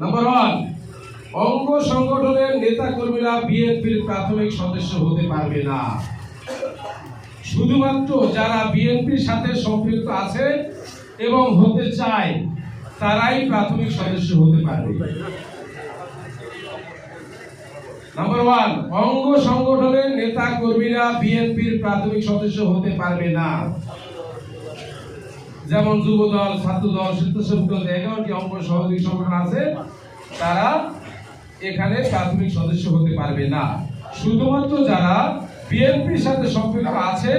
Number 1, অঙ্গ সংগঠনের নেতা কর্মীরা বিএনপির প্রাথমিক সদস্য হতে পারবে না। শুধুমাত্র যারা বিএনপির সাথে সম্পৃক্ত আছে এবং হতে চায় তারাই প্রাথমিক সদস্য হতে পারবে। নাম্বার 1, অঙ্গ সংগঠনের নেতা কর্মীরা বিএনপির প্রাথমিক সদস্য হতে পারবে না। যেমন যুবদল, ছাত্রদল, স্বেচ্ছাসেবক দল, 11টি অঙ্গ সহযোগী সংগঠন আছে, তারা এখানে প্রাথমিক সদস্য হতে পারবে না। শুধুমাত্র যারা বিএনপির সাথে সম্পৃক্ত আছে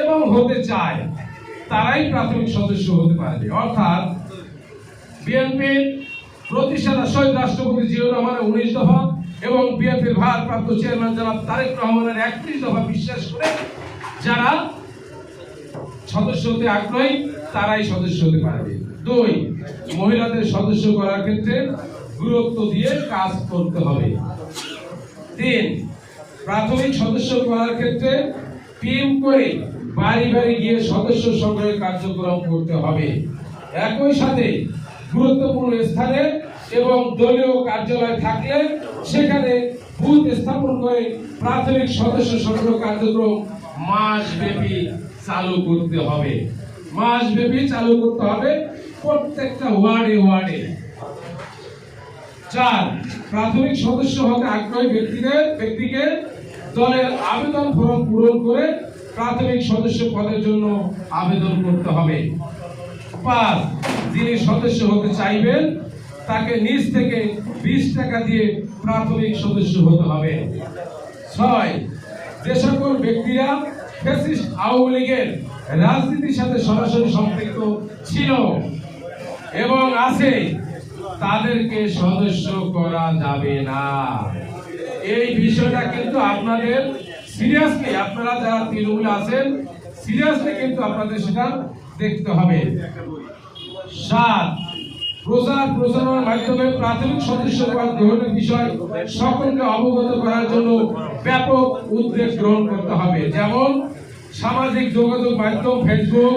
এবং হতে চায় তারাই প্রাথমিক সদস্য হতে পারবে। অর্থাৎ বিএনপির প্রতিষ্ঠাতা শহীদ রাষ্ট্রপতি জিয়াউর রহমানের 19 দফা এবং বিএনপির ভারপ্রাপ্ত চেয়ারম্যান জনাব তারেক রহমানের 31 দফা বিশ্বাস করে যারা সদস্য হতে আগ্রহী তারাই সদস্য হতে পারবে। 2, মহিলাদের সদস্য করার ক্ষেত্রে গুরুত্ব দিয়ে কাজ করতে হবে। 3, প্রাথমিক সদস্য করার ক্ষেত্রে টিম করে বাড়ি বাড়ি গিয়ে সদস্য সংগ্রহের কার্যক্রম করতে হবে। একই সাথে গুরুত্বপূর্ণ স্থানে এবং দলীয় কার্যালয় থাকলে সেখানে বুথ স্থাপন করে প্রাথমিক সদস্য সংগ্রহ কার্যক্রম মাসব্যাপী চালু করতে হবে। মাসব্যাপী চালু করতে হবে প্রত্যেকটা ওয়ার্ডে ওয়ার্ডে। 4, প্রাথমিক সদস্য হতে আগ্রহী ব্যক্তিকে দলের আবেদন ফরম পূরণ করে প্রাথমিক সদস্য পদের জন্য আবেদন করতে হবে। 5, যিনি সদস্য হতে চাইবেন তাকে নিজ থেকে 20 টাকা দিয়ে প্রাথমিক সদস্য হতে হবে। 6, যে সকল ব্যক্তিরা ফ্যাসিস্ট আওয়ামী লীগের রাজনীতির সাথে সরাসরি সম্পৃক্ত ছিল এবং আছে তাদেরকে সদস্য করা যাবে না। এই বিষয়টা কিন্তু আপনাদের সিরিয়াসলি, আপনারা যারা তৃণমূলে আছেন সিরিয়াসলি কিন্তু আপনাদের সেটা দেখতে হবে। 7, প্রচারণার মাধ্যমে প্রাথমিক সদস্য পদ গ্রহণের বিষয় সকলকে অবগত করার জন্য ব্যাপক উদ্যোগ গ্রহণ করতে হবে। যেমন সামাজিক যোগাযোগ মাধ্যম, ফেসবুক,